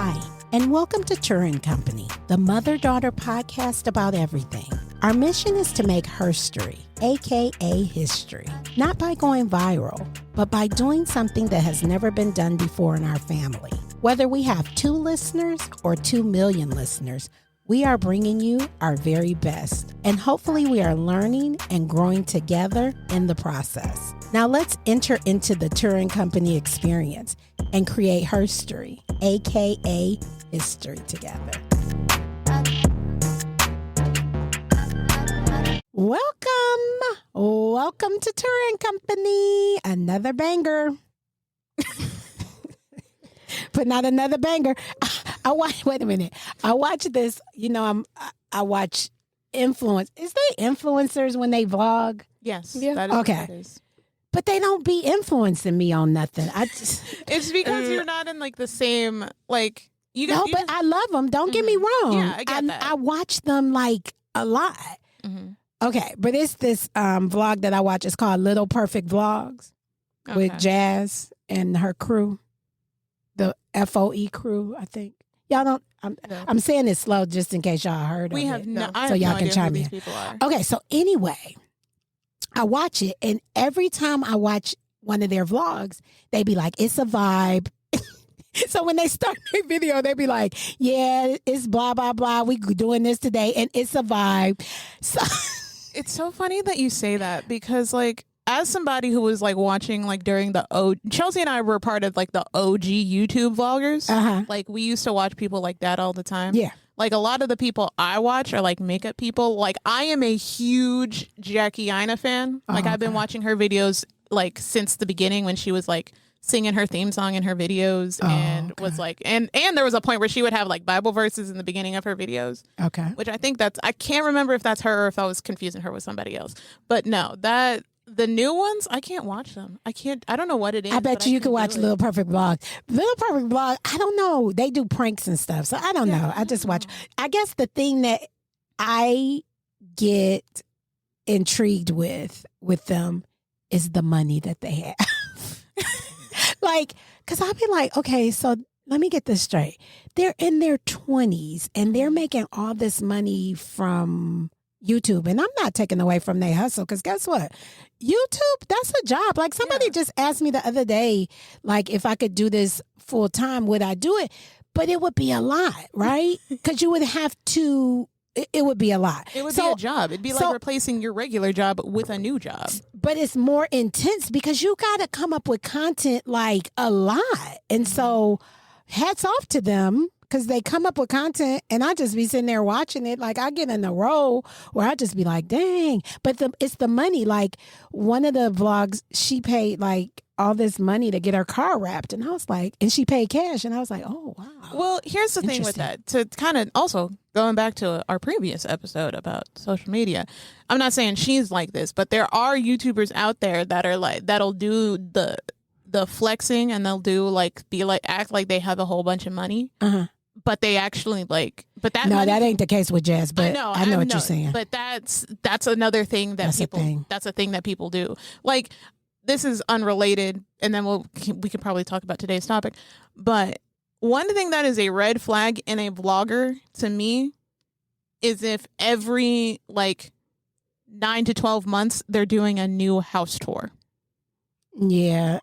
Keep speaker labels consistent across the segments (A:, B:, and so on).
A: Hi, and welcome to Turra Company, the mother-daughter podcast about everything. Our mission is to make herstory, aka history, not by going viral, but by doing something that has never been done before in our family. Whether we have 2 listeners or 2 million listeners, we are bringing you our very best, and hopefully we are learning and growing together in the process. Now let's enter into the Turra Company experience and create herstory, aka history together. Welcome to Turra Company, another banger. But not another banger. Wait a minute. I watch this, I watch influence. Is they influencers when they vlog?
B: Yes.
A: Yeah.
B: That is
A: Okay.
B: What it is.
A: But they don't be influencing me on nothing.
B: It's because you're not in like the same, like,
A: but I love them. Don't get me wrong.
B: Yeah, I get that.
A: I watch them like a lot.
B: Mm-hmm.
A: Okay, but it's this vlog that I watch. It's called Little Perfect Vlogs with Jazz and her crew, the FOE crew, I think. Y'all don't. I'm saying it slow just in case y'all heard of it.
B: I have
A: so y'all
B: no
A: can
B: idea
A: chime
B: who these
A: in.
B: people are.
A: Okay, so anyway, I watch it, and every time I watch one of their vlogs, they be like, "It's a vibe." So when they start their video, they be like, "Yeah, it's blah blah blah. We doing this today, and it's a vibe." So
B: it's so funny that you say that because, like, as somebody who was like watching like during the Chelsi and I were part of like the OG YouTube vloggers. Like we used to watch people like that all the time.
A: Yeah.
B: Like a lot of the people I watch are like makeup people. Like I am a huge Jackie Aina fan. Like I've been watching her videos like since the beginning when she was like singing her theme song in her videos was like and there was a point where she would have like Bible verses in the beginning of her videos.
A: Okay.
B: Which I think I can't remember if that's her or if I was confusing her with somebody else. But no, the new ones, I can't watch them. I don't know what it is.
A: I bet you could watch Little Perfect Vlog. Little Perfect Vlog, I don't know. They do pranks and stuff. So I don't know. I just watch. I guess the thing that I get intrigued with them is the money that they have. Like, because I'll be like, okay, so let me get this straight. They're in their 20s and they're making all this money from YouTube. And I'm not taking away from their hustle because guess what? YouTube, that's a job. Like somebody just asked me the other day, like if I could do this full time, would I do it? But it would be a lot, right? Because you would have to, it would be a lot.
B: It would be a job. It'd be like replacing your regular job with a new job. But
A: it's more intense because you got to come up with content like a lot. And so hats off to them. Because they come up with content and I just be sitting there watching it. Like I get in a role where I just be like, dang. But it's the money. Like one of the vlogs, she paid like all this money to get her car wrapped. And I was like, and she paid cash. And I was like, oh, wow.
B: Well, here's the thing with that. To kind of also going back to our previous episode about social media, I'm not saying she's like this, but there are YouTubers out there that are like, that'll do the flexing and they'll do like, act like they have a whole bunch of money. But they actually that
A: ain't the case with Jazz. But I know what you're saying.
B: But that's another thing that that's a thing that people do. Like this is unrelated, and then we can probably talk about today's topic. But one thing that is a red flag in a vlogger to me is if every like 9 to 12 months they're doing a new house tour.
A: Yeah.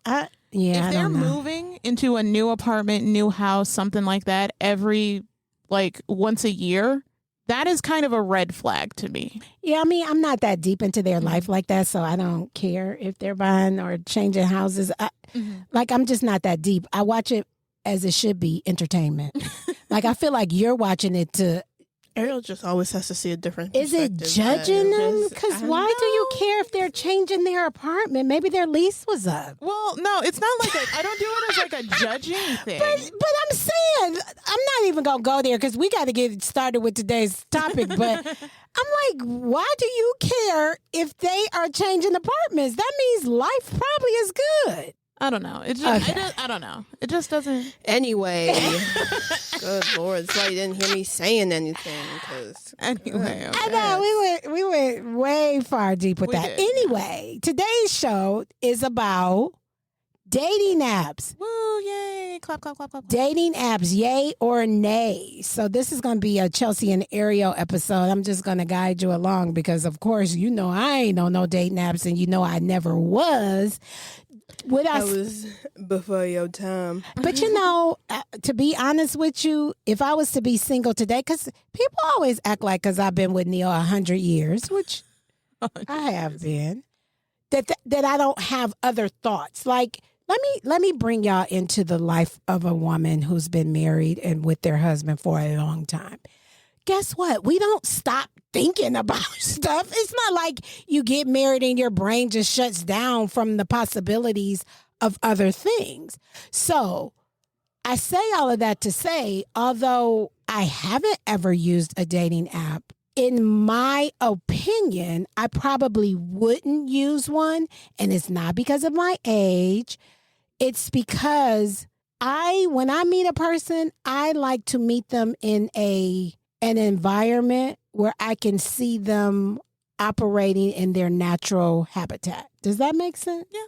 A: If
B: they're moving into a new apartment, new house, something like that, every like once a year, that is kind of a red flag to me.
A: Yeah, I mean, I'm not that deep into their life like that, so I don't care if they're buying or changing houses. Like, I'm just not that deep. I watch it as it should be entertainment. Like, I feel like you're watching it to...
C: Ariel just always has to see a different
A: perspective. Is it judging them? Because why do you care if they're changing their apartment? Maybe their lease was up.
B: Well, no, it's not like I don't do it as like a judging thing.
A: But I'm saying, I'm not even going to go there because we got to get started with today's topic. But I'm like, why do you care if they are changing apartments? That means life probably is good.
B: I don't know. It just, I don't know. It just doesn't.
C: Anyway, good Lord, it's why you didn't hear me saying anything.
B: Anyway, okay.
A: I know we went way far deep with that. Anyway, today's show is about Dating apps.
B: Woo, yay. Clap, clap, clap, clap.
A: Dating apps, yay or nay? So this is going to be a Chelsi and Ariel episode. I'm just going to guide you along because, of course, you know I ain't on no dating apps and you know I never was.
C: I was before your time.
A: But you know, to be honest with you, if I was to be single today, because people always act like because I've been with Neil 100 years, which I have been, that I don't have other thoughts. Like, let me bring y'all into the life of a woman who's been married and with their husband for a long time. Guess what? We don't stop thinking about stuff. It's not like you get married and your brain just shuts down from the possibilities of other things. So I say all of that to say, although I haven't ever used a dating app, in my opinion, I probably wouldn't use one. And it's not because of my age. It's because when I meet a person, I like to meet them in an environment where I can see them operating in their natural habitat. Does that make sense?
B: Yeah.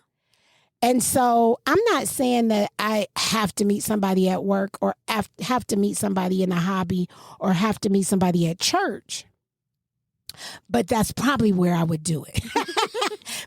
A: And so I'm not saying that I have to meet somebody at work or have to meet somebody in a hobby or have to meet somebody at church. But that's probably where I would do it.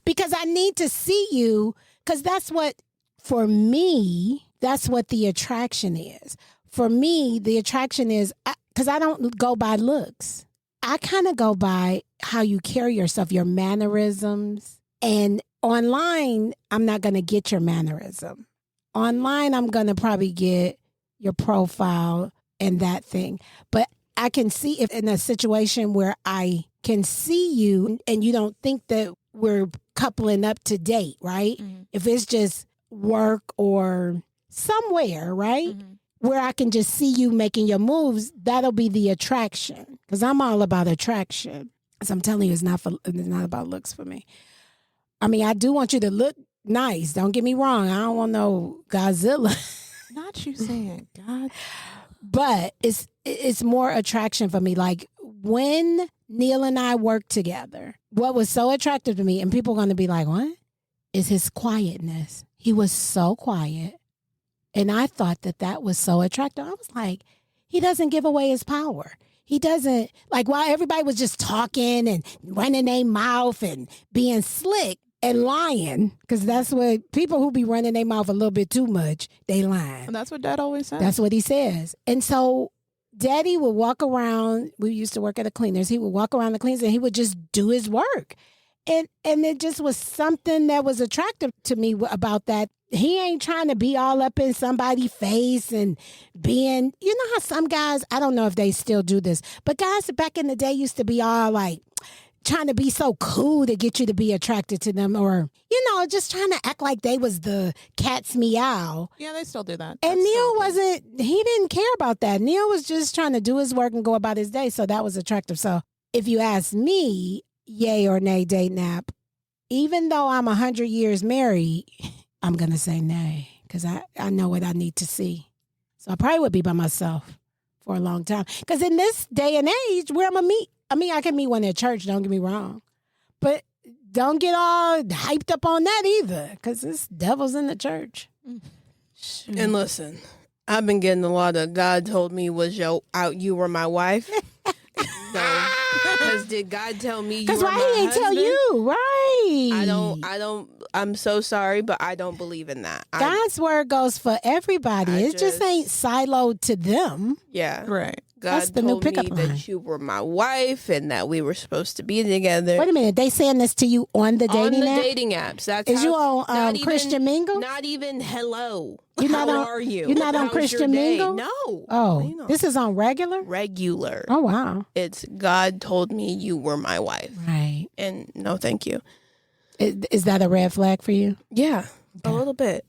A: Because I need to see you, because that's what, for me, that's what the attraction is. For me, the attraction is, because I don't go by looks. I kind of go by how you carry yourself, your mannerisms. And online, I'm not going to get your mannerism. Online, I'm going to probably get your profile and that thing. But I can see if in a situation where I can see you and you don't think that we're coupling up to date, right? Mm-hmm. If it's just work or somewhere, right? Mm-hmm. Where I can just see you making your moves, that'll be the attraction. Because I'm all about attraction. As I'm telling you, it's not about looks for me. I mean, I do want you to look nice. Don't get me wrong. I don't want no Godzilla.
B: Not you saying God.
A: But it's more attraction for me. Like when Neil and I worked together, what was so attractive to me, and people are going to be like, what? Is his quietness. He was so quiet. And I thought that was so attractive. I was like, he doesn't give away his power. He doesn't, like while everybody was just talking and running their mouth and being slick and lying, because that's what people who be running their mouth a little bit too much, they lying.
B: And that's what Dad always says.
A: That's what he says. And so Daddy would walk around. We used to work at a cleaners. He would walk around the cleaners and he would just do his work. And it just was something that was attractive to me about that. He ain't trying to be all up in somebody's face and being, you know how some guys, I don't know if they still do this, but guys back in the day used to be all like trying to be so cool to get you to be attracted to them, or, you know, just trying to act like they was the cat's meow.
B: Yeah, they still do that.
A: And he didn't care about that. Neil was just trying to do his work and go about his day. So that was attractive. So if you ask me, yay or nay dating app, even though I'm 100 years married, I'm going to say nay, because I know what I need to see. So I probably would be by myself for a long time. Because in this day and age, where I'm going to meet, I mean, I can meet one at church, don't get me wrong. But don't get all hyped up on that either, because this devil's in the church.
C: Shoot. And listen, I've been getting a lot of God told me you were my wife. So, because did God tell me you were my husband? Because why he ain't tell
A: you, right?
C: I don't, I'm so sorry, but I don't believe in that.
A: God's word goes for everybody. It just ain't siloed to them.
C: Yeah.
B: Right.
C: God
A: That's the
C: told
A: new pickup
C: me
A: line.
C: that you were my wife and that we were supposed to be together.
A: Wait a minute. They saying this to you on the dating app?
C: On the dating apps. That's
A: Is you on Christian Mingle?
C: Not even hello.
A: How
C: are you?
A: You're not on Christian Mingle?
C: No.
A: Oh, this is on regular?
C: Regular.
A: Oh, wow.
C: It's God told me you were my wife.
A: Right.
C: And no, thank you.
A: Is that a red flag for you?
C: Yeah, a little bit.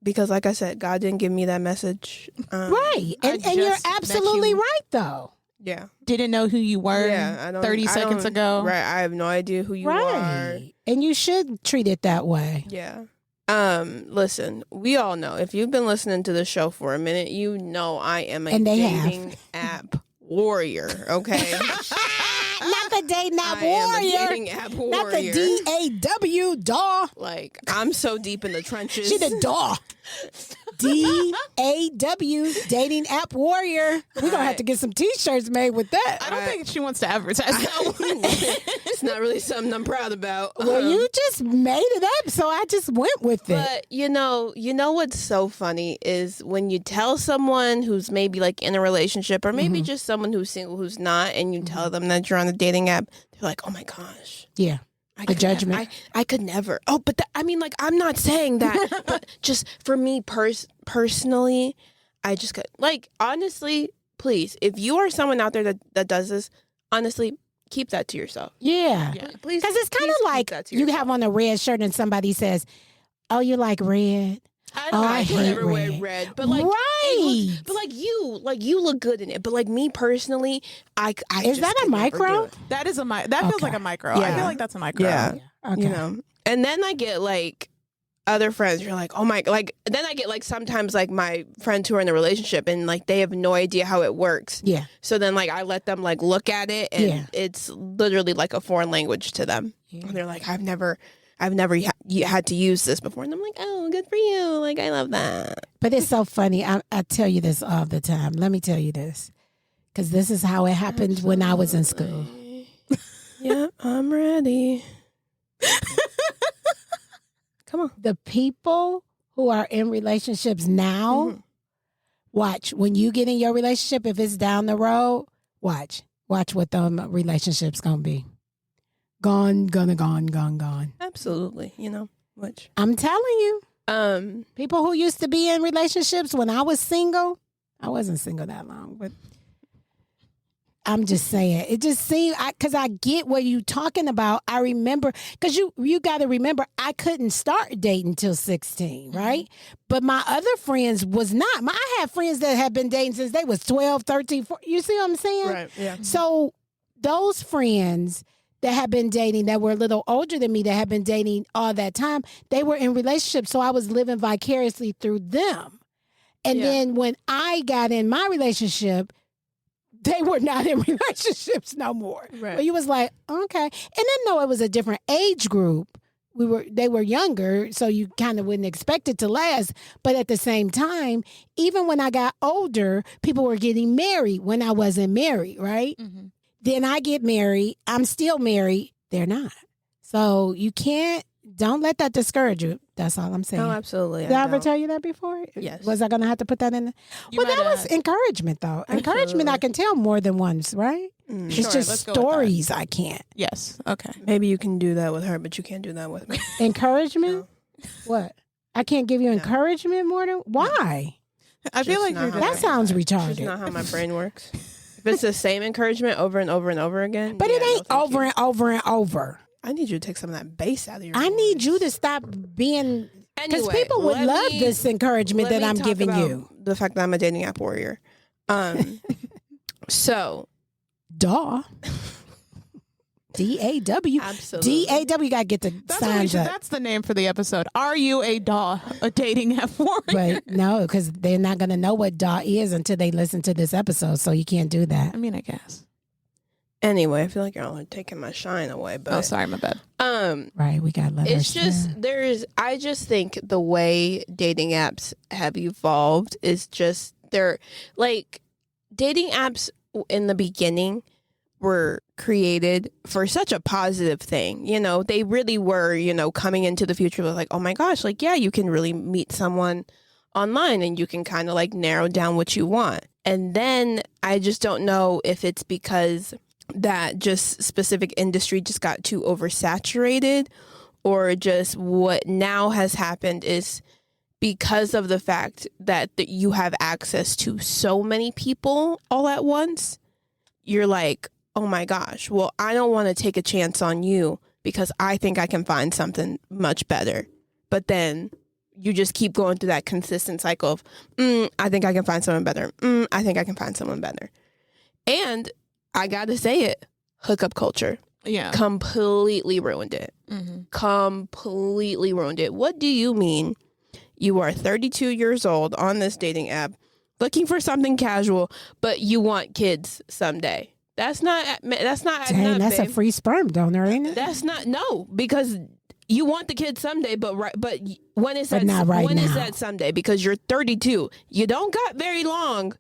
C: Because like I said, God didn't give me that message.
A: Right. And you're absolutely right, though.
C: Yeah.
B: Didn't know who you were 30 seconds ago.
C: Right. I have no idea who you are.
A: And you should treat it that way.
C: Yeah. Listen, we all know, if you've been listening to the show for a minute, you know I am a dating app warrior, okay?
A: Not the dating app warrior.
C: Dating app warrior.
A: Not the DAW DAW.
C: Like, I'm so deep in the trenches.
A: She the DAW. DAW dating app warrior. We're gonna have to get some t-shirts made with that.
B: I don't think she wants to advertise that one.
C: It's not really something I'm proud about.
A: Well, you just made it up, so I just went with it.
C: But you know what's so funny is when you tell someone who's maybe like in a relationship or maybe just someone who's single who's not, and you tell them that you're on a dating app, they're like, "Oh my gosh."
A: Yeah. The judgment.
C: I could never. Oh, but I mean, like, I'm not saying that. But just for me personally, I just could. Like, honestly, please, if you are someone out there that does this, honestly, keep that to yourself.
A: Yeah.
C: Please.
A: Because it's kind of like you have on a red shirt and somebody says, "Oh, you like red?"
C: I hate red. But like,
A: right.
C: But like you look good in it. But like me personally, I
A: is that a micro?
B: That is that feels like a micro. Yeah. I feel like that's a micro.
C: Yeah.
A: Okay.
C: You know. And then I get like other friends who are like, oh my, like then I get like sometimes like my friends who are in a relationship and like they have no idea how it works.
A: Yeah.
C: So then like I let them like look at it and it's literally like a foreign language to them. Yeah. And they're like, I've never had to use this before. And I'm like, oh, good for you. Like, I love that.
A: But it's so funny. I tell you this all the time. Let me tell you this. Because this is how it happened when I was in school.
C: Yeah, I'm ready. Come on.
A: The people who are in relationships now, watch. When you get in your relationship, if it's down the road, watch. Watch what the relationship's going to be. Gone.
C: Absolutely. You know, which
A: I'm telling you, people who used to be in relationships when I was single, I wasn't single that long, but I'm just saying, it just seemed, because I get what you talking about. I remember, because you got to remember, I couldn't start dating till 16, right? But my other friends was not. I had friends that had been dating since they was 12, 13, 14. You see what I'm saying?
C: Right, yeah.
A: So those friends that had been dating, that were a little older than me, that had been dating all that time, they were in relationships, so I was living vicariously through them. And then when I got in my relationship, they were not in relationships no more. Right. But you was like, okay. And then though it was a different age group, they were younger, so you kind of wouldn't expect it to last. But at the same time, even when I got older, people were getting married when I wasn't married, right? Mm-hmm. Then I get married. I'm still married. They're not. So don't let that discourage you. That's all I'm saying.
C: Oh, absolutely.
A: Did I ever tell you that before?
C: Yes.
A: Was I going to have to put that in? Well, that was encouragement, though. Absolutely. Encouragement I can tell more than once, right? It's just stories I can't.
B: Yes. Okay.
C: Maybe you can do that with her, but you can't do that with me.
A: Encouragement? No. What? I can't give you encouragement more than... Why?
B: I feel like
A: that sounds retarded.
C: That's not how my brain works. If it's the same encouragement over and over and over again.
A: But it ain't over and over and over.
C: I need you to take some of that bass out of your voice.
A: I need you to stop being... Because people would love this encouragement that I'm giving you.
C: The fact that I'm a dating app warrior. So...
A: DAW. DAW.
C: Absolutely.
A: DAW. Got to get the signs up.
B: That's the name for the episode. Are you a DAW, a dating app warrior?
A: But no, because they're not going to know what DAW is until they listen to this episode, so you can't do that.
B: I mean, I guess.
C: Anyway, I feel like you're all taking my shine away. But
B: sorry, my bad.
A: Right, we got letters.
C: It's just I just think the way dating apps have evolved is just they're like dating apps in the beginning were created for such a positive thing. You know, they really were, you know, coming into the future with like, oh my gosh, like, yeah, you can really meet someone online and you can kind of like narrow down what you want. And then I just don't know if it's because that just specific industry just got too oversaturated, or just what now has happened is because of the fact that you have access to so many people all at once, you're like, oh my gosh, well, I don't want to take a chance on you because I think I can find something much better. But then you just keep going through that consistent cycle of, I think I can find someone better. I think I can find someone better. And I got to say it, hookup culture.
B: Yeah.
C: Completely ruined it. Mm-hmm. Completely ruined it. What do you mean you are 32 years old on this dating app looking for something casual, but you want kids someday? That's not.
A: Dang, that's
C: babe.
A: a free sperm donor, ain't it?
C: That's not. No, because you want the kid someday, but when is that?
A: Not right
C: when
A: now.
C: is that someday? Because you're 32. You don't got very long.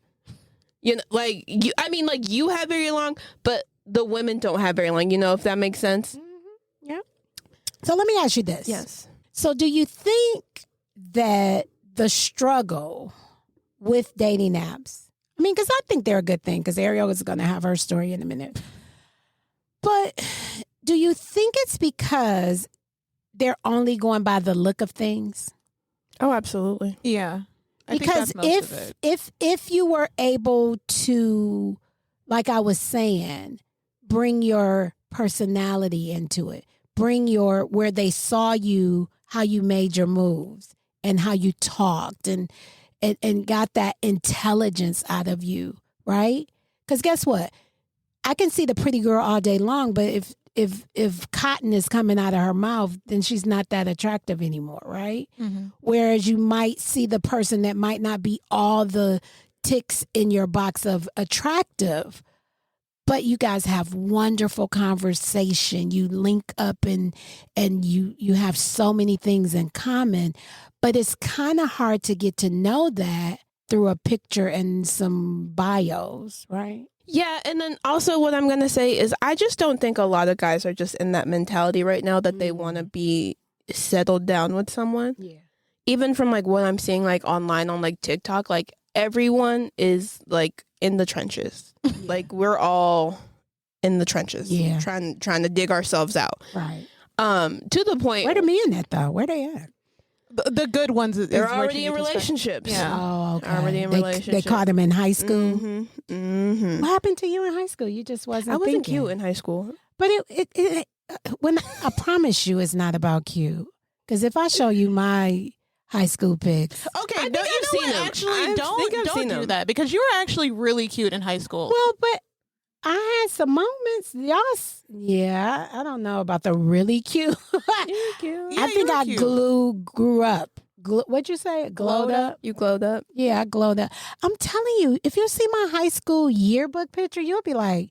C: You know, like you. I mean, like you have very long, but the women don't have very long. You know, if that makes sense.
A: Mm-hmm. Yeah. So let me ask you this.
C: Yes.
A: So do you think that the struggle with dating apps, I mean, because I think they're a good thing, because Ariel is going to have her story in a minute. But do you think it's because they're only going by the look of things?
C: Oh, absolutely.
B: Yeah.
A: Because if you were able to, like I was saying, bring your personality into it, bring where they saw you, how you made your moves and how you talked and got that intelligence out of you, right? Because guess what? I can see the pretty girl all day long, but if cotton is coming out of her mouth, then she's not that attractive anymore, right?
B: Mm-hmm.
A: Whereas you might see the person that might not be all the ticks in your box of attractive, but you guys have wonderful conversation. You link up and you have so many things in common, but it's kind of hard to get to know that through a picture and some bios, right?
C: Yeah, and then also what I'm going to say is I just don't think a lot of guys are just in that mentality right now that they want to be settled down with someone.
A: Yeah.
C: Even from like what I'm seeing like online on like TikTok, like everyone is like in the trenches. Like we're all in the trenches.
A: Yeah.
C: Trying to dig ourselves out.
A: Right.
C: To the point
A: Where the men at though? Where they at?
B: The good ones is
C: they're
B: what
C: already
B: you
C: in
B: need to expect.
C: relationships.
B: Yeah.
A: Oh, okay.
C: Already in
A: They
C: relationships.
A: caught him in high school.
C: Mm-hmm. Mm-hmm.
A: What happened to you in high school? You just wasn't
C: I wasn't
A: thinking.
C: cute in high school.
A: But when I promise you, it's not about cute. Because if I show you my high school pics,
B: Okay,
C: I
B: no,
C: think
B: you
C: I've
B: know
C: seen
B: what?
C: them.
B: Actually,
C: I think I've
B: don't
C: seen
B: do
C: them.
B: that because you were actually really cute in high school.
A: well, but I had some moments. Yeah, I don't know about the really cute.
C: You're cute.
B: Yeah,
A: I think
B: you were
A: I
B: cute.
A: grew up. What'd you say? Glowed up?
C: You glowed up.
A: Yeah, I glowed up. I'm telling you, if you see my high school yearbook picture, you'll be like,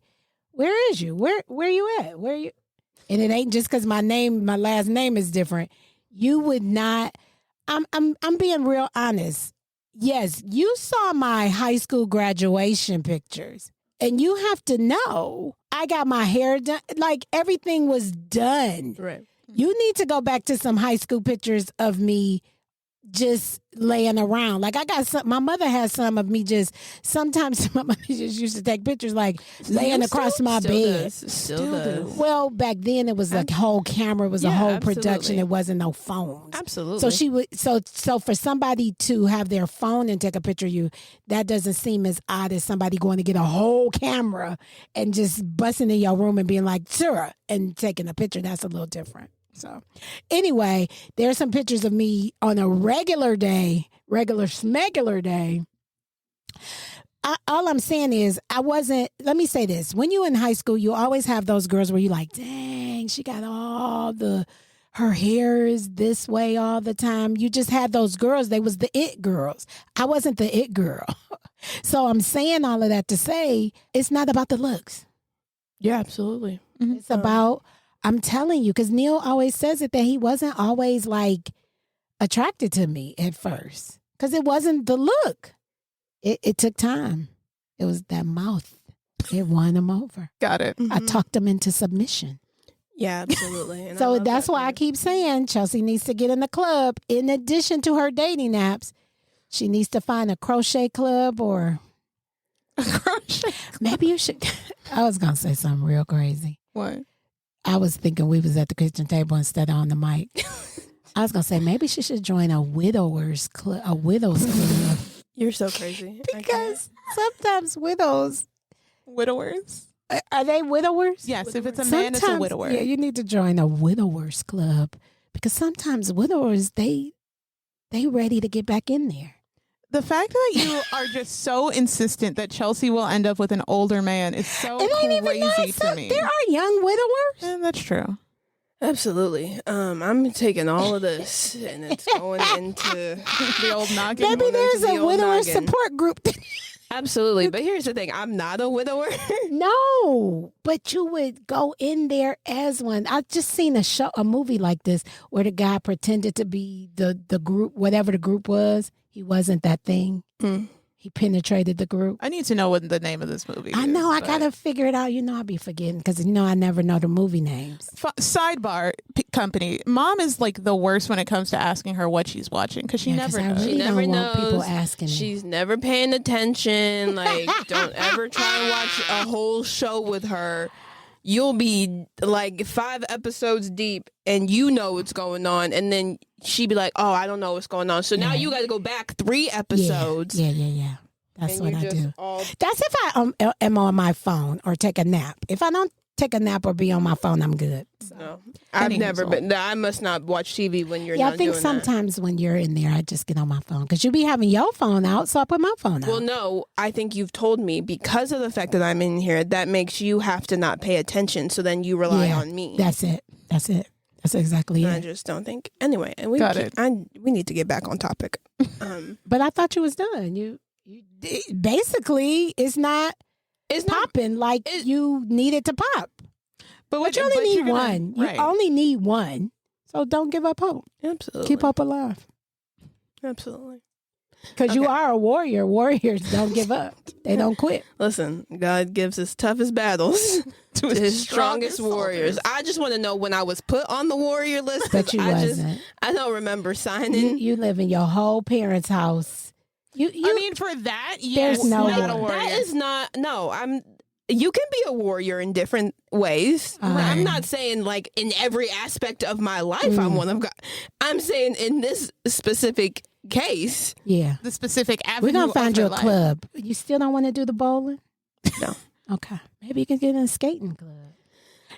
A: "Where is you? Where you at? Where you?" And it ain't just because my last name is different. You would not. I'm being real honest. Yes, you saw my high school graduation pictures, and you have to know I got my hair done. Like everything was done.
C: Right.
A: You need to go back to some high school pictures of me just laying around. Like I got some, my mother has some of me just, sometimes my mother just used to take pictures like laying across my bed.
C: Still does.
A: Well, back then it was a whole camera, it was a
C: Yeah,
A: whole
C: absolutely.
A: production. It wasn't no phones.
C: Absolutely.
A: So she would, so for somebody to have their phone and take a picture of you, that doesn't seem as odd as somebody going to get a whole camera and just busting in your room and being like, Turra, and taking a picture. That's a little different. So anyway, there's some pictures of me on a regular smegular day. All I'm saying is let me say this. When you're in high school, you always have those girls where you're like, dang, she got her hair is this way all the time. You just had those girls. They was the it girls. I wasn't the it girl. So I'm saying all of that to say it's not about the looks.
C: Yeah, absolutely.
B: Mm-hmm.
A: It's about, I'm telling you, because Neil always says it, that he wasn't always like attracted to me at first. Because it wasn't the look. It took time. It was that mouth. It won him over.
B: Got it.
A: I talked him into submission.
C: Yeah, absolutely. And
A: So that's why I keep saying Chelsi needs to get in the club. In addition to her dating apps, she needs to find a crochet club or maybe you should. I was going to say something real crazy.
B: What?
A: I was thinking we was at the kitchen table instead of on the mic. I was going to say maybe she should join a widow's club.
C: You're so crazy.
A: Because sometimes widowers. Are they widowers?
B: Yes, if it's a man, it's a widower.
A: Yeah, you need to join a widowers club because sometimes widowers, they ready to get back in there.
B: The fact that you are just so insistent that Chelsi will end up with an older man is so crazy to me.
A: There are young widowers.
B: Yeah, that's true.
C: Absolutely. I'm taking all of this and it's going into
B: The old noggin.
A: Maybe there's
C: the
A: a
C: old
A: widower
C: noggin.
A: support group.
C: Absolutely. But here's the thing. I'm not a widower.
A: No, but you would go in there as one. I just seen a movie like this where the guy pretended to be the group, whatever the group was. He wasn't that thing. He penetrated the group.
B: I need to know what the name of this movie is.
A: I know. I got to figure it out. I'll be forgetting because, I never know the movie names.
B: Sidebar company. Mom is like the worst when it comes to asking her what she's watching because she never knows.
A: Really
C: she never knows.
A: People asking
C: She's never paying attention. Like, don't ever try and watch a whole show with her. You'll be like 5 episodes deep and you know what's going on. And then she'd be like, oh, I don't know what's going on. So now you got to go back 3 episodes.
A: Yeah. That's what I do. That's if I am on my phone or take a nap. If I don't take a nap or be on my phone, I'm good. So.
C: No, I've never been. I must not watch TV when you're not doing that.
A: I think sometimes when you're in there, I just get on my phone because you be having your phone out, so I put my phone out.
C: Well, no, I think you've told me because of the fact that I'm in here, that makes you have to not pay attention. So then you rely on me.
A: That's it. That's exactly it.
C: I just don't think. Anyway, and we need to get back on topic.
A: But I thought you was done. You basically it's not popping like you need it to pop. But you only need one. You only need one. So don't give up hope.
C: Absolutely.
A: Keep hope alive.
C: Absolutely.
A: Because you are a warrior. Warriors don't give up. They don't quit.
C: Listen, God gives his toughest battles to his strongest warriors. I just want to know when I was put on the warrior list.
A: But you wasn't.
C: I don't remember signing.
A: You live in your whole parents' house. I
B: mean, for that, yes.
A: There's no
B: not a warrior.
C: That is not. No, you can be a warrior in different ways. I'm not saying like in every aspect of my life I'm one of God. I'm saying in this specific case.
A: Yeah.
B: The specific avenue.
A: We're going to find you a club. You still don't want to do the bowling?
C: No.
A: Okay. Maybe you can get in a skating club.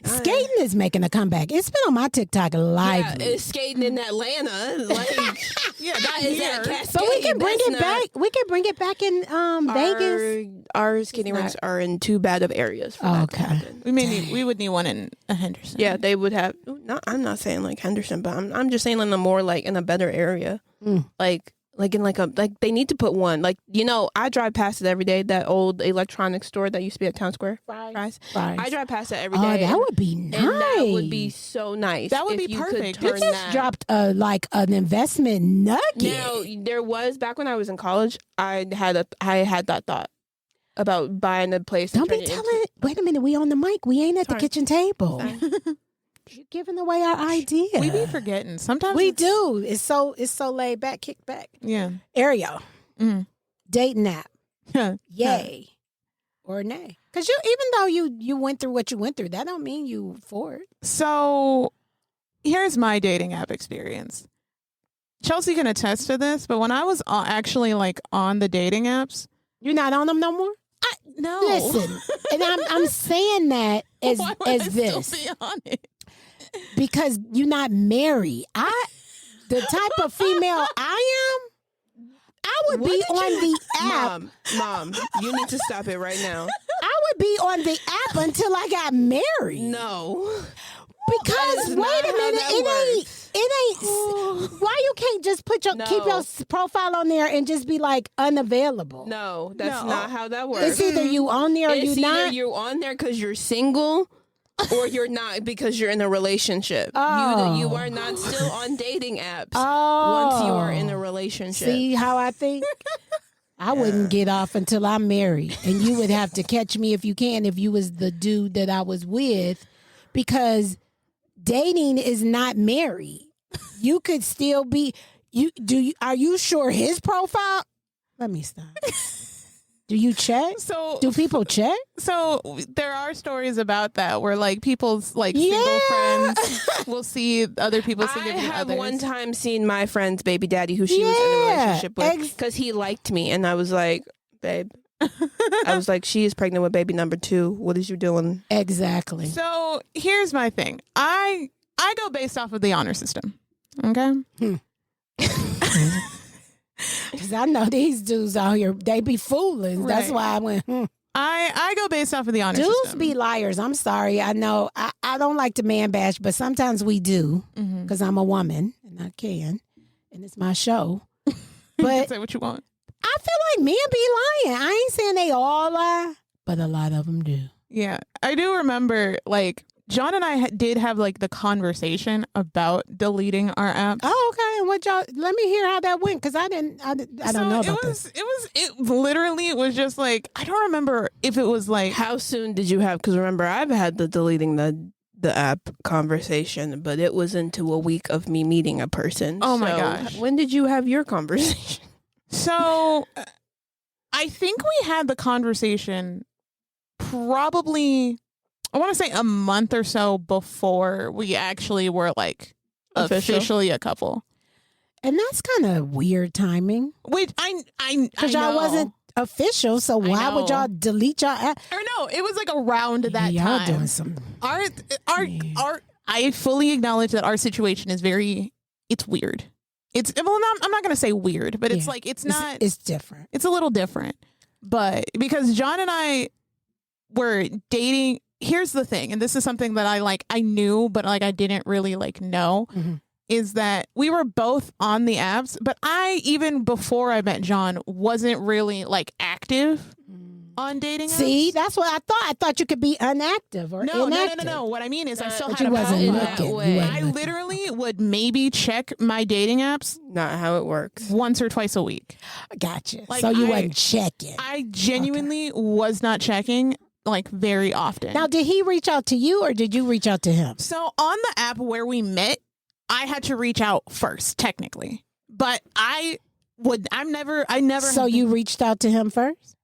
A: Skating is making a comeback. It's been on my TikTok lively.
C: Yeah, it's skating in Atlanta. Like, that is that Cascade.
A: But we can bring it back. We can bring it back in Vegas.
C: Our skating rinks are in too bad of areas for that to happen.
B: We would need one in Henderson.
C: Yeah, they would have. I'm not saying like Henderson, but I'm just saying in a more like in a better area. Like in like they need to put one. Like, I drive past it every day, that old electronics store that used to be at Town Square.
A: Fries.
C: I drive past it every day.
A: Oh, that would be nice.
C: And that would be so nice.
B: That would be perfect.
A: You just dropped like an investment nugget.
C: Now, there was, back when I was in college, I had that thought about buying a place.
A: Don't be telling. Wait a minute, we on the mic. We ain't at the kitchen table. You're giving away our idea.
B: We be forgetting. Sometimes
A: we do. It's so laid back, kick back.
B: Yeah.
A: Ariel. Dating app. Yay or nay? Because even though you went through what you went through, that don't mean you for it.
B: So here's my dating app experience. Chelsi can attest to this, but when I was actually like on the dating apps,
A: you're not on them no more.
B: No.
A: Listen, and I'm saying that as this.
B: Still be on it?
A: Because you're not married. The type of female I would be on the app.
C: Mom, you need to stop it right now.
A: I would be on the app until I got married.
C: No.
A: Because wait a minute, it ain't. Why you can't just keep your profile on there and just be like unavailable?
C: No, that's not how that works.
A: It's either you on there or you not.
C: It's either you're on there because you're single, or you're not because you're in a relationship.
A: Oh.
C: You are not still on dating apps once you are in a relationship.
A: See how I think? I wouldn't get off until I'm married. And you would have to catch me if you can, if you was the dude that I was with. Because dating is not married. You could still be. Are you sure his profile? Let me stop. Do you check? Do people check?
B: So there are stories about that where like people's like single friends will see other people's significant others.
C: I have one time seen my friend's baby daddy who she was in a relationship with because he liked me, and I was like, babe. I was like, she is pregnant with baby number 2. What is you doing?
A: Exactly.
B: So here's my thing. I go based off of the honor system. Okay.
A: Because I know these dudes out here, they be fooling. Right. That's why I went,
B: I go based off of the honor system.
A: Dudes be liars. I'm sorry. I know. I don't like to man bash, but sometimes we do because I'm a woman and I can. And it's my show.
B: But you can say what you want.
A: I feel like men be lying. I ain't saying they all lie, but a lot of them do.
B: Yeah, I do remember, like, John and I did have, like, the conversation about deleting our apps.
A: Oh, okay. And what y'all? Let me hear how that went, because I don't know about this.
B: It literally was just like, I don't remember if it was like,
C: how soon did you have? Because remember, I've had the deleting the app conversation, but it was into a week of me meeting a person.
B: Oh my gosh!
C: When did you have your conversation?
B: So, I think we had the conversation probably, I want to say a month or so before we actually were like officially a couple.
A: And that's kind of weird timing.
B: Which
A: because y'all wasn't official, so why would y'all delete y'all app?
B: Or no, it was like around that
A: y'all
B: time.
A: Doing some.
B: Our I fully acknowledge that our situation is it's weird. I'm not gonna say weird, but it's like it's
A: different.
B: It's a little different. But because John and I were dating, here's the thing, and this is something that I knew, but like I didn't really like know. Mm-hmm. Is that we were both on the apps, but I, even before I met John, wasn't really like active on dating apps.
A: See, that's what I thought. I thought you could be inactive or inactive.
B: No. What I mean is I still had
A: you
B: a
A: wasn't
B: profile.
A: looking.
B: I literally would maybe check my dating apps.
C: Not how it works.
B: Once or twice a week.
A: Gotcha. Like, so you wasn't checking.
B: I genuinely was not checking like very often.
A: Now, did he reach out to you or did you reach out to him?
B: So on the app where we met, I had to reach out first, technically, but I never.
A: So you reached out to him first?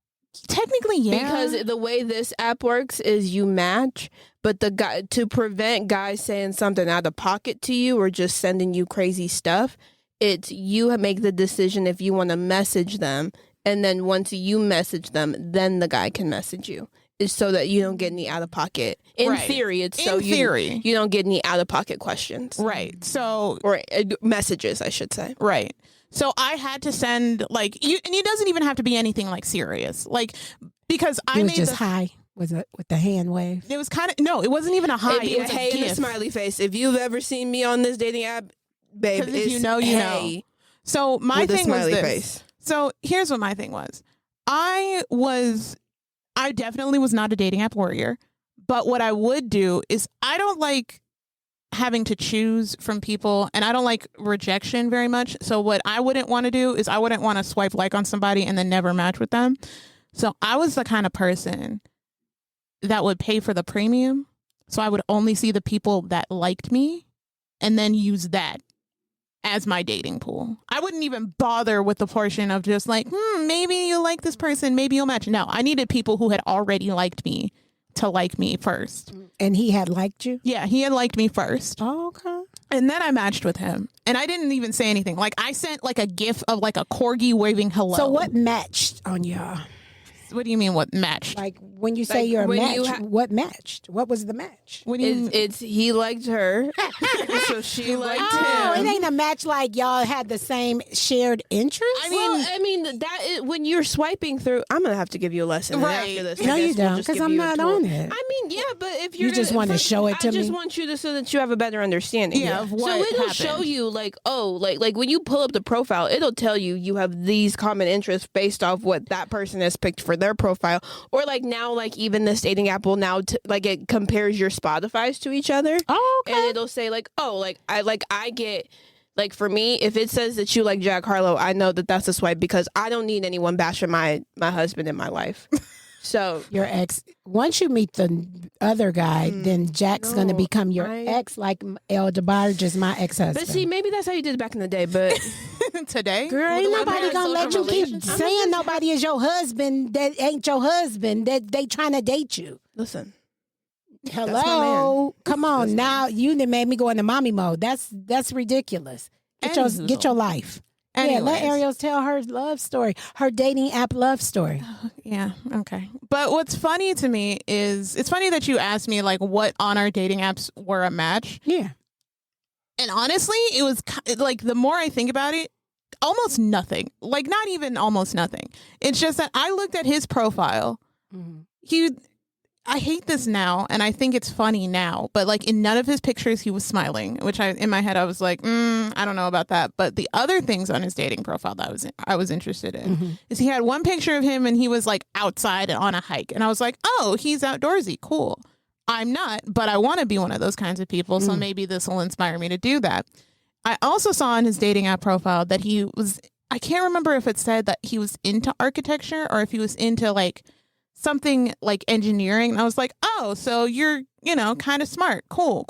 B: Technically, yeah.
C: Because the way this app works is you match, but the guy, to prevent guys saying something out of pocket to you or just sending you crazy stuff, it's you make the decision if you want to message them, and then once you message them, then the guy can message you. Is so that you don't get any out of pocket. In theory, it's so you don't get any out of pocket questions.
B: Right. So
C: or messages, I should say.
B: Right. So I had to send and it doesn't even have to be anything like serious, like because I
A: was just hi. Was it with the hand wave?
B: It was it wasn't even a hi. It was
C: hey
B: a
C: and a smiley face. If you've ever seen me on this dating app, babe, it's
B: you know. So my thing was this. Face. So here's what my thing was. I definitely was not a dating app warrior, but what I would do is I don't like having to choose from people, and I don't like rejection very much. So what I wouldn't want to do is I wouldn't want to swipe like on somebody and then never match with them. So I was the kind of person that would pay for the premium. So I would only see the people that liked me and then use that as my dating pool. I wouldn't even bother with the portion of just like, maybe you like this person, maybe you'll match. No, I needed people who had already liked me to like me first.
A: And he had liked you?
B: Yeah, he had liked me first.
A: Oh, okay.
B: And then I matched with him. And I didn't even say anything. Like I sent like a gif of like a corgi waving hello.
A: So what matched on y'all?
B: What do you mean what matched?
A: Like when you say you're a match, what matched? What was the match?
B: When you,
C: it's he liked her, so she liked him.
A: Oh, it ain't a match like y'all had the same shared interest?
C: I mean that is, when you're swiping through, I'm gonna have to give you a lesson after this.
A: No, you don't, because I'm not on it.
C: I mean, yeah, but if you're
A: you just want to show it to me,
C: I just want you to so that you have a better understanding.
B: Of what
C: so it'll
B: happened.
C: show you like when you pull up the profile, it'll tell you have these common interests based off what that person has picked for their profile. Or like now, like even this dating app will now like it compares your Spotifys to each other.
A: Oh, okay.
C: And it'll say like, I get like for me, if it says that you like Jack Harlow, I know that that's a swipe because I don't need anyone bashing my husband in my life. So
A: your ex, once you meet the other guy, then Jack's going to become your ex, like El DeBarge is my ex-husband.
C: But see, maybe that's how you did it back in the day. But
B: today,
A: girl, ain't nobody gonna let you keep saying nobody is your husband that ain't your husband. That they trying to date you.
C: Listen,
A: hello, come on now. You done made me go into mommy mode. That's ridiculous. Get your life. Anyways. Yeah, let Ariel tell her love story, her dating app love story.
B: Yeah, okay. But what's funny to me is, it's funny that you asked me like what on our dating apps were a match.
A: Yeah.
B: And honestly, it was like the more I think about it, almost nothing. Like not even almost nothing. It's just that I looked at his profile. Mm-hmm. I hate this now, and I think it's funny now, but like in none of his pictures he was smiling, which in my head I was like, I don't know about that. But the other things on his dating profile that I was interested in is he had one picture of him and he was like outside on a hike, and I was like, oh, he's outdoorsy, cool. I'm not, but I want to be one of those kinds of people, so maybe this will inspire me to do that. I also saw on his dating app profile that he was, I can't remember if it said that he was into architecture or if he was into like something like engineering. And I was like, oh, so you're, kind of smart. Cool,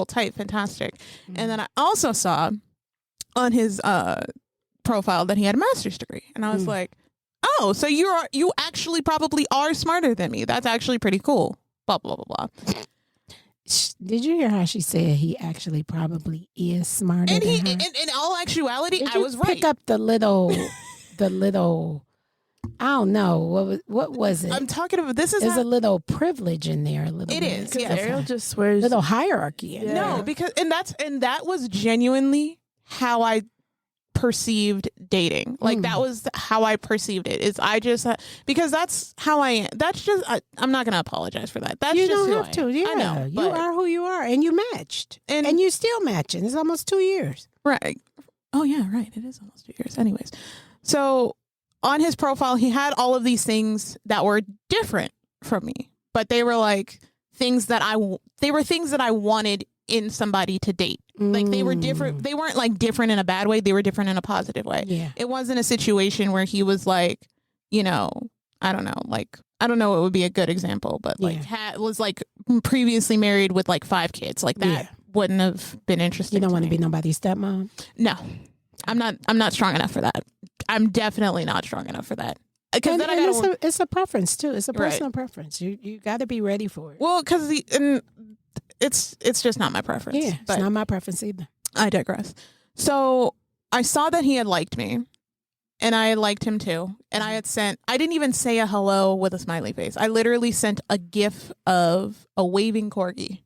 B: tight, fantastic. And then I also saw on his profile that he had a master's degree. And I was like, oh, so you actually probably are smarter than me. That's actually pretty cool. Blah, blah, blah, blah.
A: Did you hear how she said he actually probably is smarter
B: and
A: than her?
B: In all actuality,
A: Did
B: I was right.
A: Pick up the little I don't know what was it.
B: I'm talking about
A: There's a little privilege in there.
B: It is. Yeah,
C: Ariel just swears.
A: Little hierarchy. In
B: No,
A: there.
B: because that was genuinely how I perceived dating. Like that was how I perceived it. Is I just because that's how I am. That's just I'm not gonna apologize for that. That's
A: you
B: just
A: don't
B: who
A: have
B: I
A: to.
B: am.
A: Yeah,
B: I know,
A: you are who you are, and you matched, and you still matching. It's almost 2 years.
B: Right. Oh yeah, right. It is almost 2 years. Anyways, so on his profile, he had all of these things that were different from me, but they were like things that I wanted in somebody to date. Like they were different. They weren't like different in a bad way. They were different in a positive way.
A: Yeah.
B: It wasn't a situation where he was like, I don't know, like, I don't know what would be a good example, but like was like previously married with like 5 kids. Like that wouldn't have been interesting.
A: You don't want to be nobody's stepmom?
B: No, I'm not strong enough for that. I'm definitely not strong enough for that. Because then
A: it's a preference too. It's a personal preference. You got to be ready for it.
B: Well, because it's just not my preference.
A: Yeah, it's not my preference either.
B: I digress. So I saw that he had liked me, and I had liked him too. And I didn't even say a hello with a smiley face. I literally sent a GIF of a waving corgi,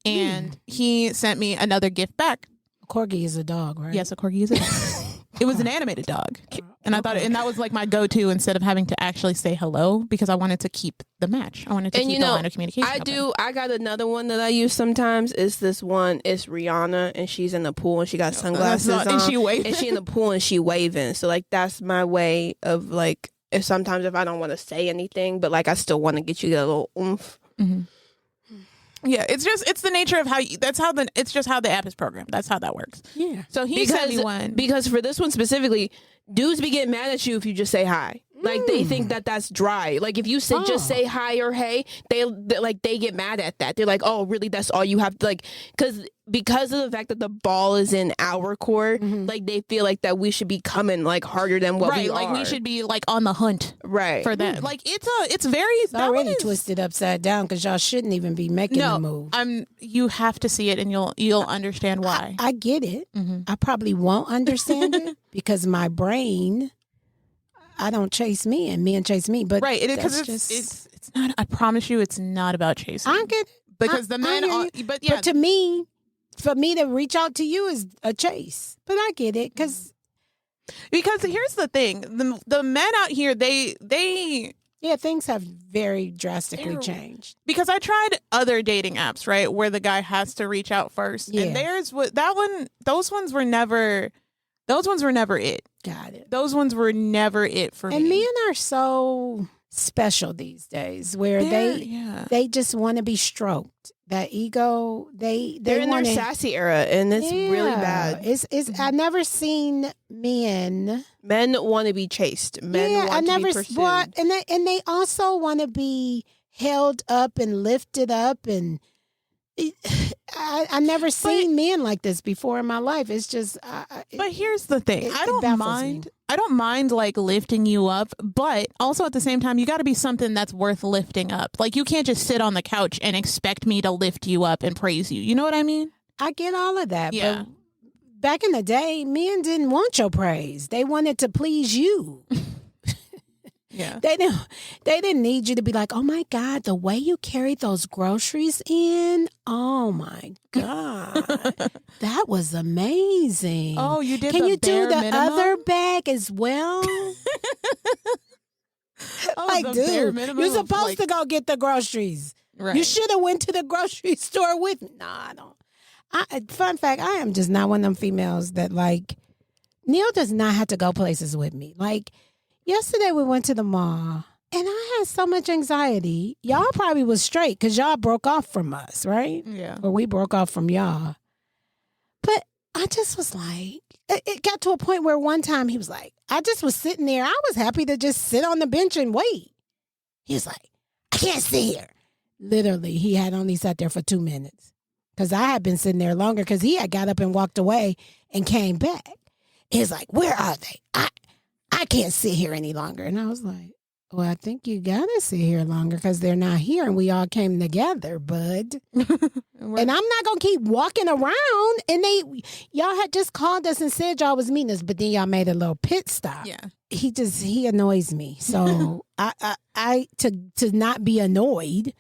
B: and he sent me another GIF back.
A: A corgi is a dog, right?
B: Yes, a corgi is a dog. It was an animated dog. And I thought, and that was like my go-to instead of having to actually say hello, because I wanted to keep the match. I wanted to keep the line of communication.
C: I got another one that I use sometimes. Is this one? It's Rihanna, and she's in the pool, and she got sunglasses on,
B: and she waving.
C: And she in the pool, and she waving. So like that's my way of like, if I don't want to say anything, but like I still want to get you that little oomph.
B: Mm-hmm. Yeah, it's the nature of it's just how the app is programmed. That's how that works.
A: Yeah.
B: So he sent me one.
C: Because for this one specifically, dudes be getting mad at you if you just say hi. Like they think that that's dry. Like if you just say hi or hey, they get mad at that. They're like, oh, really? That's all you have to like, because of the fact that the ball is in our court, like they feel like that we should be coming like harder than what we are.
B: Like we should be like on the hunt,
C: for
B: that. Like it's
A: already twisted upside down because y'all shouldn't even be making a move.
B: You have to see it and you'll understand why.
A: I get it. I probably won't understand it because my brain. I don't chase men chase me, but
B: because it's not. I promise you, it's not about chasing.
A: I get it
B: because the men. But
A: to me, for me to reach out to you is a chase. But I get it because
B: here's the thing: the men out here, they
A: things have very drastically changed.
B: Because I tried other dating apps, right, where the guy has to reach out first, and those ones were never it.
A: Got it.
B: Those ones were never it for me.
A: And men are so special these days, where they just want to be stroked. That ego, they're
C: in their sassy era, and it's really bad.
A: I've never seen men
C: want to be chased. Men want to be pursued.
A: And they also want to be held up and lifted up, and I never seen men like this before in my life. It's just.
B: But here's the thing: I don't mind like lifting you up, but also at the same time, you got to be something that's worth lifting up. Like you can't just sit on the couch and expect me to lift you up and praise you. You know what I mean?
A: I get all of that.
B: Yeah.
A: But back in the day, men didn't want your praise; they wanted to please you.
B: Yeah.
A: They didn't need you to be like, oh my God, the way you carried those groceries in, oh my God, that was amazing.
B: Oh, you did.
A: Can
B: the
A: you do
B: bare
A: the
B: minimum?
A: other bag as well? Like, dude, you're supposed to go get the groceries.
B: Right.
A: You should have went to the grocery store with me. Nah, I don't. Fun fact, I am just not one of them females that, like, Neil does not have to go places with me. Like, yesterday we went to the mall, and I had so much anxiety. Y'all probably was straight because y'all broke off from us, right?
B: Yeah.
A: Or we broke off from y'all. But I just was like, it got to a point where one time he was like, I just was sitting there. I was happy to just sit on the bench and wait. He was like, I can't sit here. Literally, he had only sat there for 2 minutes because I had been sitting there longer because he had got up and walked away and came back. He's like, where are they? I can't sit here any longer. And I was like, well, I think you got to sit here longer because they're not here and we all came together, bud. And I'm not going to keep walking around. And y'all had just called us and said y'all was meeting us, but then y'all made a little pit stop.
B: Yeah.
A: He annoys me. So I to not be annoyed,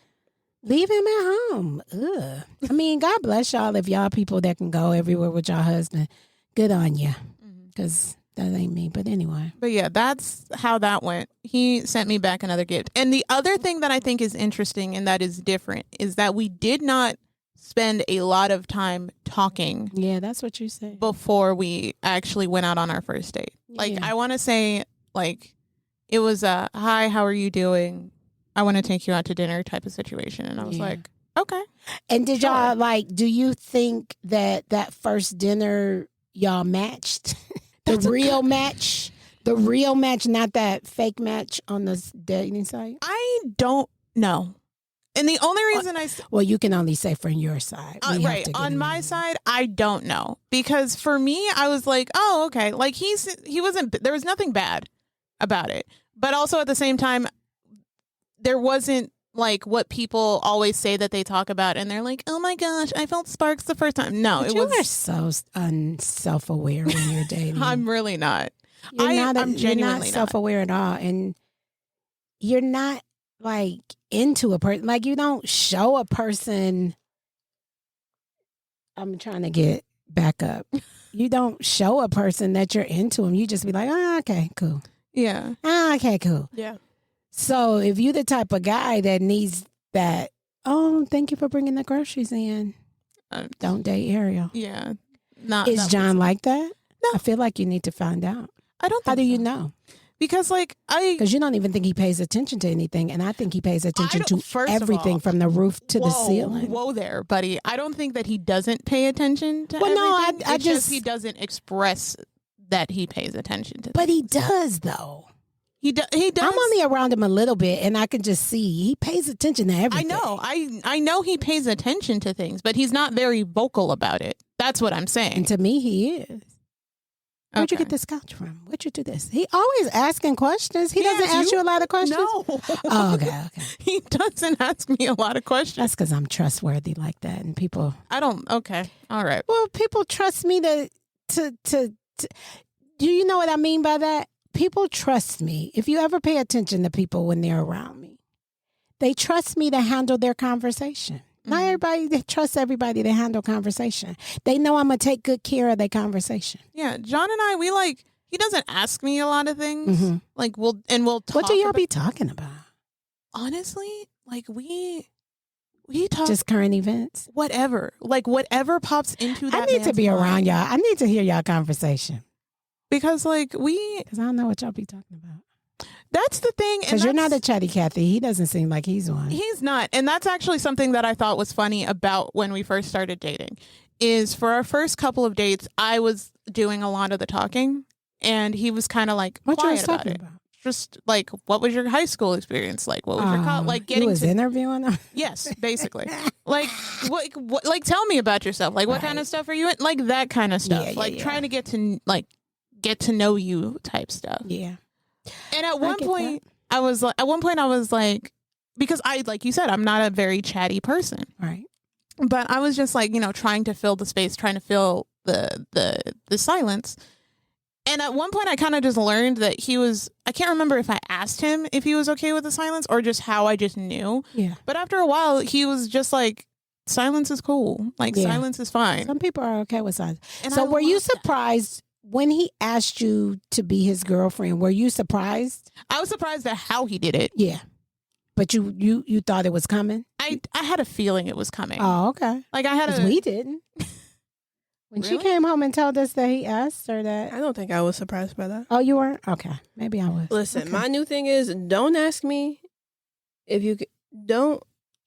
A: leave him at home. Ugh. I mean, God bless y'all if y'all people that can go everywhere with your husband. Good on you. Because that ain't me. But anyway.
B: But yeah, that's how that went. He sent me back another gift. And the other thing that I think is interesting and that is different is that we did not spend a lot of time talking.
A: Yeah, that's what you said.
B: Before we actually went out on our first date. Like,
A: Yeah.
B: I want to say, like, it was a, hi, how are you doing? I want to take you out to dinner type of situation. And I was like, okay.
A: And did y'all, like, do you think that first dinner y'all matched? The real match, not that fake match on the dating site?
B: I don't know. And the only reason
A: well, you can only say from your side.
B: Right. On my side, I don't know. Because for me, I was like, oh, okay. Like, he wasn't, there was nothing bad about it. But also at the same time, there wasn't like what people always say that they talk about. And they're like, oh my gosh, I felt sparks the first time. No,
A: but you are so unself-aware when you're dating.
B: I'm really not.
A: I'm genuinely
B: you're not
A: self-aware at all. And you're not like into a person. Like, you don't show a person. I'm trying to get back up. You don't show a person that you're into them. You just be like, oh, okay, cool.
B: Yeah.
A: Oh, okay, cool.
B: Yeah.
A: So if you're the type of guy that needs that, oh, thank you for bringing the groceries in. Don't date Ariel.
B: Yeah.
A: Is John like that?
B: No.
A: I feel like you need to find out.
B: I don't think
A: How do you
B: so.
A: know?
B: Because
A: because you don't even think he pays attention to anything, and I think he pays attention to
B: first of
A: everything
B: all,
A: from the roof to the ceiling.
B: Whoa there, buddy. I don't think that he doesn't pay attention to everything.
A: No, I
B: just he doesn't express that he pays attention to.
A: But he does, though.
B: He does.
A: I'm only around him a little bit, and I can just see he pays attention to everything.
B: I know. I know he pays attention to things, but he's not very vocal about it. That's what I'm saying.
A: And to me, he is. Where'd you get this couch from? Where'd you do this? He always asking questions. He doesn't ask you a lot of questions?
B: No.
A: Oh, okay.
B: He doesn't ask me a lot of questions.
A: That's because I'm trustworthy like that. And people...
B: Okay. All right.
A: Well, people trust me to... Do you know what I mean by that? People trust me. If you ever pay attention to people when they're around me, they trust me to handle their conversation. Not everybody trusts everybody to handle conversation. They know I'm going to take good care of their conversation.
B: Yeah. John and I, he doesn't ask me a lot of things. Mm-hmm. Like, we'll talk.
A: What do y'all be talking about?
B: Honestly, like, we talk.
A: Just current events?
B: Whatever. Like, whatever pops into that.
A: I need to be
B: mind.
A: around y'all. I need to hear y'all conversation.
B: Because,
A: because I don't know what y'all be talking about.
B: That's the thing.
A: Because you're not a chatty Cathy. He doesn't seem like he's one.
B: He's not. And that's actually something that I thought was funny about when we first started dating, is for our first couple of dates, I was doing a lot of the talking and he was kind of like quiet about it. Just like, what was your high school experience like? What was your college? Like, getting
A: he was interviewing them?
B: Yes, basically. Like, what, like, tell me about yourself. Like, what kind of stuff are you in? Like, that kind of stuff. Trying to get to know you type stuff.
A: Yeah.
B: And at one point I was like, because I, like you said, I'm not a very chatty person.
A: Right.
B: But I was just like, trying to fill the space, trying to fill the silence. And at one point I kind of just learned that I can't remember if I asked him if he was okay with the silence or just how I just knew.
A: Yeah.
B: But after a while he was just like, silence is cool. Like, silence is fine.
A: Some people are okay with silence. And so were you surprised when he asked you to be his girlfriend, were you surprised?
B: I was surprised at how he did it.
A: Yeah. But you thought it was coming?
B: I had a feeling it was coming.
A: Oh, okay.
B: Like I had
A: we didn't. When she came home and told us that he asked her that.
C: I don't think I was surprised by that.
A: Oh, you weren't? Okay. Maybe I was.
C: Listen, my new thing is don't ask me if you don't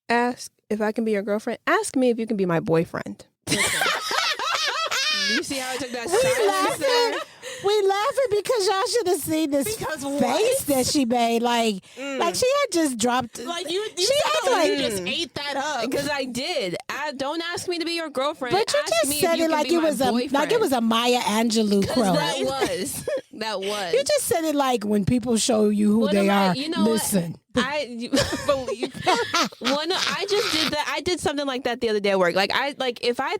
C: ask if I can be your girlfriend. Ask me if you can be my boyfriend. You see how I took that silence?
A: We laughing because y'all should have seen this face that she made. Like she had just dropped.
B: Like you just ate that up.
C: Because I did. Don't ask me to be your girlfriend.
A: But you
C: ask
A: just said it like it was a Maya Angelou quote.
C: That was.
A: You just said it like when people show you who they are.
C: You know
A: listen.
C: I just did that. I did something like that the other day at work. If I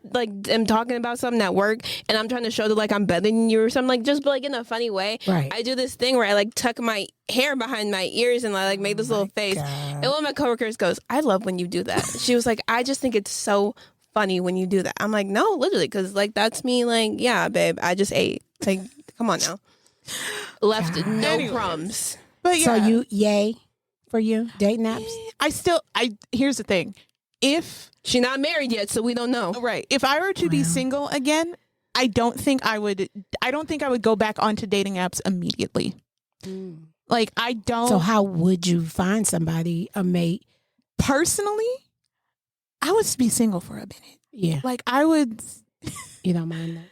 C: am talking about something at work and I'm trying to show that like I'm better than you or something, like just like in a funny way.
A: Right.
C: I do this thing where I like tuck my hair behind my ears and I like make this little face.
A: God.
C: And one of my coworkers goes, "I love when you do that." She was like, "I just think it's so funny when you do that." I'm like, "No, literally, because like that's me. Like, yeah, babe, I just ate. Like, come on now." Left no crumbs.
B: But yeah.
A: So you yay for you dating apps?
B: Here's the thing. If
C: she's not married yet, so we don't know.
B: Right. If I were to be single again, I don't think I would go back onto dating apps immediately. Like I don't.
A: So how would you find somebody, a mate?
B: Personally, I would be single for a minute.
A: Yeah.
B: Like I would.
A: You don't mind that?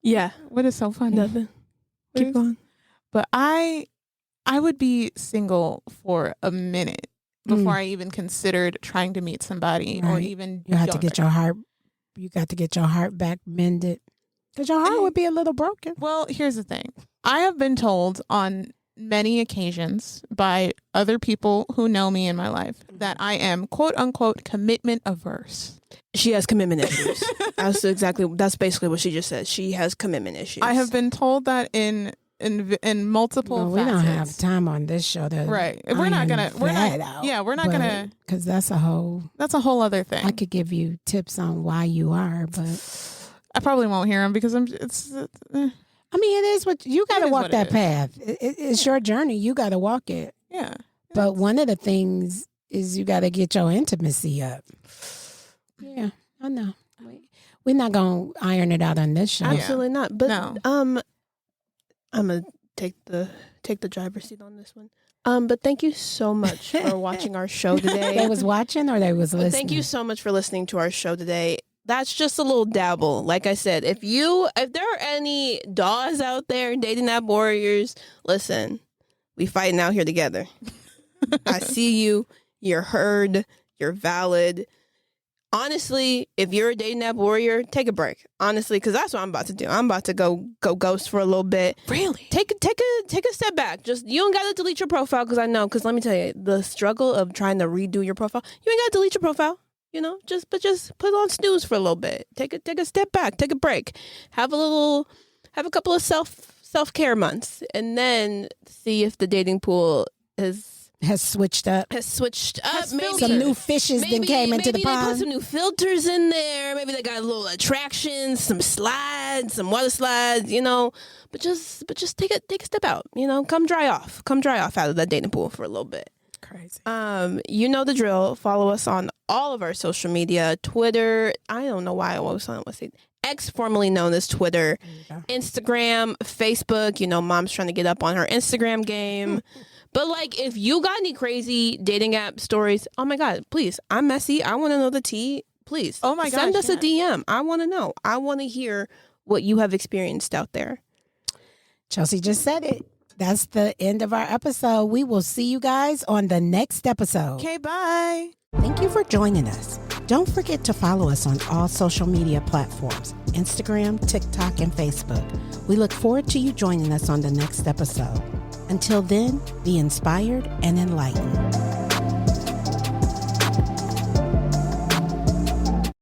C: Yeah.
B: What is so funny?
C: Nothing. Keep going.
B: But I would be single for a minute before I even considered trying to meet somebody or even.
A: You have to get your heart. You got to get your heart back mended because your heart would be a little broken.
B: Well, here's the thing. I have been told on many occasions by other people who know me in my life that I am quote unquote commitment averse.
C: She has commitment issues. That's basically what she just said. She has commitment issues.
B: I have been told that in multiple
A: we
B: facets.
A: don't have time on this show to
B: we're not gonna
A: because that's a whole
B: other thing.
A: I could give you tips on why you are, but
B: I probably won't hear them because I mean,
A: it is what you got to walk that path. It's your journey. You got to walk it.
B: Yeah.
A: But one of the things is you got to get your intimacy up. Yeah, I know. We're not going to iron it out on this show.
C: Absolutely not. But
B: no.
C: I'm going to take the driver's seat on this one. But thank you so much for watching our show today.
A: They was watching or they was listening?
C: Thank you so much for listening to our show today. That's just a little dabble. Like I said, if there are any DAWs out there, dating app warriors, listen, we fighting out here together. I see you. You're heard. You're valid. Honestly, if you're a dating app warrior, take a break. Honestly, because that's what I'm about to do. I'm about to go ghost for a little bit.
B: Really?
C: Take a step back. Just you don't gotta delete your profile because I know. Because let me tell you, the struggle of trying to redo your profile, you ain't gotta delete your profile. You know, just put on snooze for a little bit. Take a step back. Take a break. Have a couple of self-care months, and then see if the dating pool
A: has switched up.
C: Maybe
A: some new fishes that came into the pond.
C: Maybe they put some new filters in there. Maybe they got a little attractions, some slides, some water slides, you know. But just take a step out, you know. Come dry off out of that dating pool for a little bit.
A: Crazy.
C: You know the drill. Follow us on all of our social media. Twitter. I don't know why I was on X, formerly known as Twitter. Instagram, Facebook. You know, mom's trying to get up on her Instagram game. But, like, if you got any crazy dating app stories, oh, my God, please. I'm messy. I want to know the tea. Please.
B: Oh, my God.
C: Send us a DM. I want to know. I want to hear what you have experienced out there.
A: Chelsi just said it. That's the end of our episode. We will see you guys on the next episode.
B: Okay, bye.
A: Thank you for joining us. Don't forget to follow us on all social media platforms, Instagram, TikTok, and Facebook. We look forward to you joining us on the next episode. Until then, be inspired and enlightened.